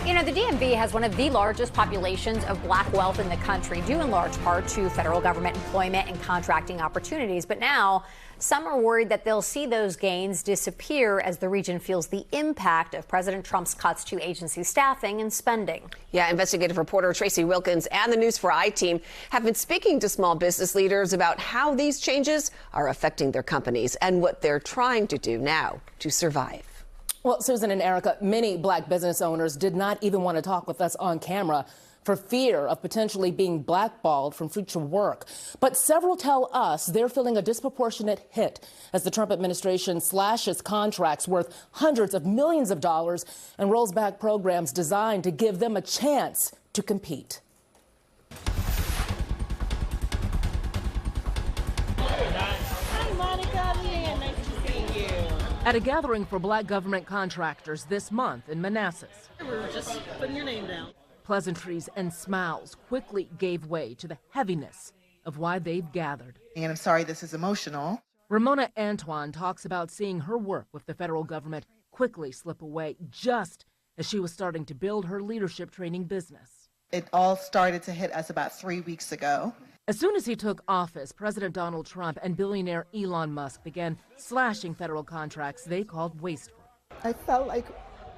You know, the DMV has one of the largest populations of black wealth in the country, due in large part to federal government employment and contracting opportunities. But now some are worried that they'll see those gains disappear as the region feels the impact of President Trump's cuts to agency staffing and spending. Yeah, investigative reporter Tracy Wilkins and the News4 team have been speaking to small business leaders about how these changes are affecting their companies and what they're trying to do now to survive. Well, Susan and Erica, many black business owners did not even want to talk with us on camera for fear of potentially being blackballed from future work. But several tell us they're feeling a disproportionate hit as the Trump administration slashes contracts worth hundreds of millions of dollars and rolls back programs designed to give them a chance to compete. At a gathering for black government contractors this month in Manassas. We were just putting your name down. Pleasantries and smiles quickly gave way to the heaviness of why they've gathered. And I'm sorry this is emotional. Ramona Antoine talks about seeing her work with the federal government quickly slip away just as she was starting to build her leadership training business. It all started to hit us about 3 weeks ago. As soon as he took office, President Donald Trump and billionaire Elon Musk began slashing federal contracts they called wasteful. I felt like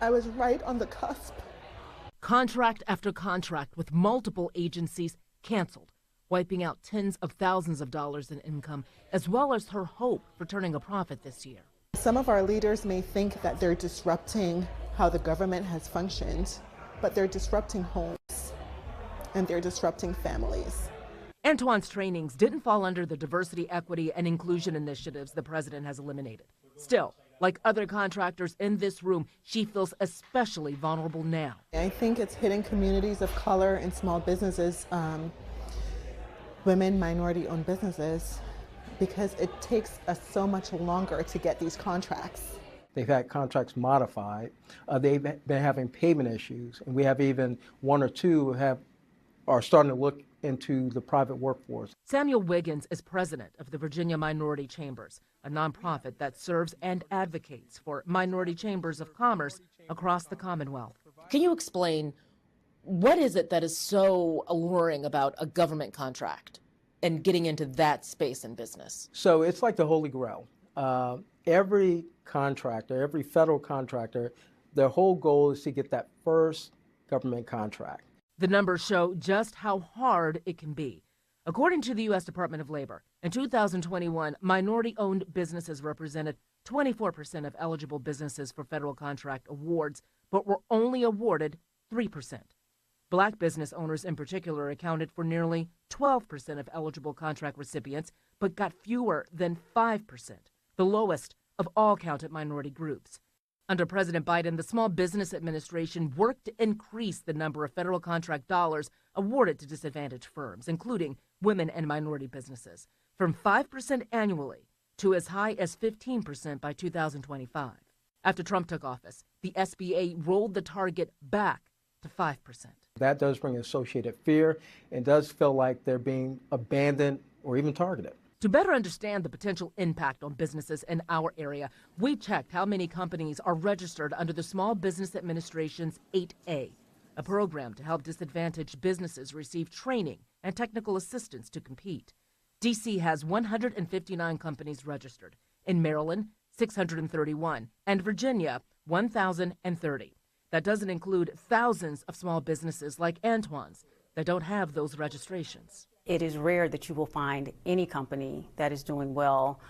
I was right on the cusp. Contract after contract with multiple agencies canceled, wiping out tens of thousands of dollars in income, as well as her hope for turning a profit this year. Some of our leaders may think that they're disrupting how the government has functioned, but they're disrupting homes and they're disrupting families. Antoine's trainings didn't fall under the diversity, equity, and inclusion initiatives the president has eliminated. Still, like other contractors in this room, she feels especially vulnerable now. I think it's hitting communities of color and small businesses, women, minority-owned businesses, because it takes us so much longer to get these contracts. They've had contracts modified. They've been having payment issues, and we have even one or two who are starting to look into the private workforce. Samuel Wiggins is president of the Virginia Minority Chambers, a nonprofit that serves and advocates for minority chambers of commerce across the Commonwealth. Can you explain what is it that is so alluring about a government contract and getting into that space in business? So it's like the Holy Grail. Every contractor, every federal contractor, their whole goal is to get that first government contract. The numbers show just how hard it can be. According to the U.S. Department of Labor, in 2021, minority-owned businesses represented 24% of eligible businesses for federal contract awards, but were only awarded 3%. Black business owners in particular accounted for nearly 12% of eligible contract recipients, but got fewer than 5%, the lowest of all counted minority groups. Under President Biden, the Small Business Administration worked to increase the number of federal contract dollars awarded to disadvantaged firms, including women and minority businesses, from 5% annually to as high as 15% by 2025. After Trump took office, the SBA rolled the target back to 5%. That does bring associated fear and does feel like they're being abandoned or even targeted. To better understand the potential impact on businesses in our area, we checked how many companies are registered under the Small Business Administration's 8A, a program to help disadvantaged businesses receive training and technical assistance to compete. D.C. has 159 companies registered. In Maryland, 631, and Virginia, 1,030. That doesn't include thousands of small businesses like Antoine's that don't have those registrations. It is rare that you will find any company that is doing well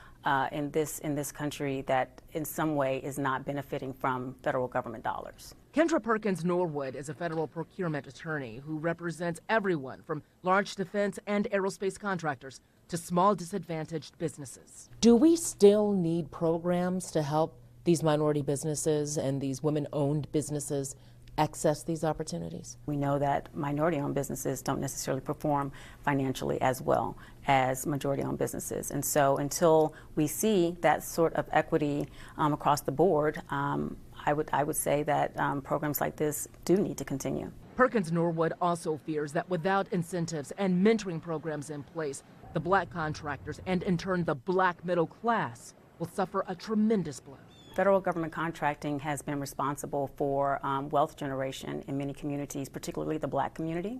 in this country that in some way is not benefiting from federal government dollars. Kendra Perkins Norwood is a federal procurement attorney who represents everyone from large defense and aerospace contractors to small disadvantaged businesses. Do we still need programs to help these minority businesses and these women-owned businesses access these opportunities? We know that minority-owned businesses don't necessarily perform financially as well as majority-owned businesses. And so until we see that sort of equity across the board, I would say that programs like this do need to continue. Perkins Norwood also fears that without incentives and mentoring programs in place, the black contractors and in turn the black middle class will suffer a tremendous blow. Federal government contracting has been responsible for wealth generation in many communities, particularly the Black community.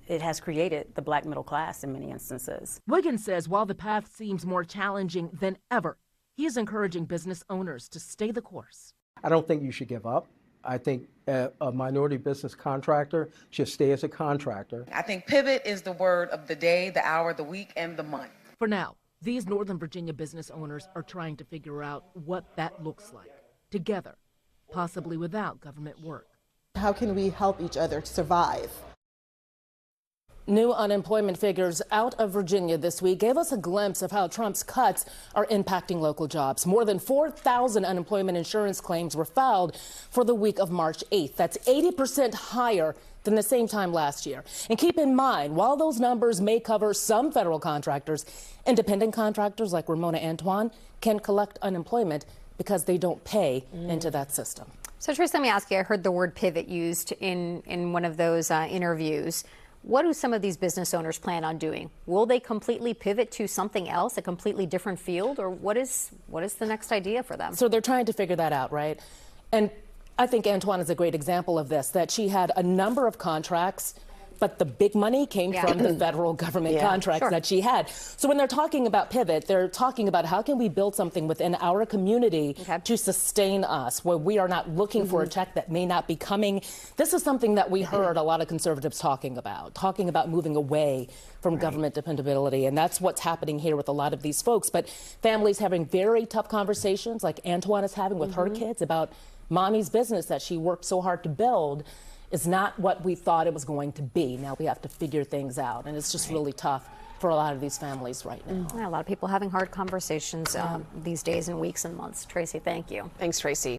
It has created the Black middle class in many instances. Wiggins says while the path seems more challenging than ever, he is encouraging business owners to stay the course. I don't think you should give up. I think a minority business contractor should stay as a contractor. I think pivot is the word of the day, the hour, the week, and the month. For now, these Northern Virginia business owners are trying to figure out what that looks like, together, possibly without government work. How can we help each other survive? New unemployment figures out of Virginia this week gave us a glimpse of how Trump's cuts are impacting local jobs. More than 4,000 unemployment insurance claims were filed for the week of March 8th. That's 80% higher than the same time last year. And keep in mind, while those numbers may cover some federal contractors, independent contractors like Ramona Antoine can collect unemployment because they don't pay into that system. So, Trace, let me ask you, I heard the word pivot used in one of those interviews. What do some of these business owners plan on doing? Will they completely pivot to something else, a completely different field, or what is the next idea for them? So they're trying to figure that out, right? And I think Antoine is a great example of this, that she had a number of contracts, but the big money came from the federal government contracts that she had. So when they're talking about pivot, they're talking about how can we build something within our community to sustain us, where we are not looking for a check that may not be coming. This is something that we heard a lot of conservatives talking about moving away from government dependability. And that's what's happening here with a lot of these folks. But families having very tough conversations like Antoine is having with her kids about mommy's business that she worked so hard to build is not what we thought it was going to be. Now we have to figure things out, and it's just really tough for a lot of these families right now. Yeah, a lot of people having hard conversations these days and weeks and months. Tracy, thank you. Thanks, Tracy.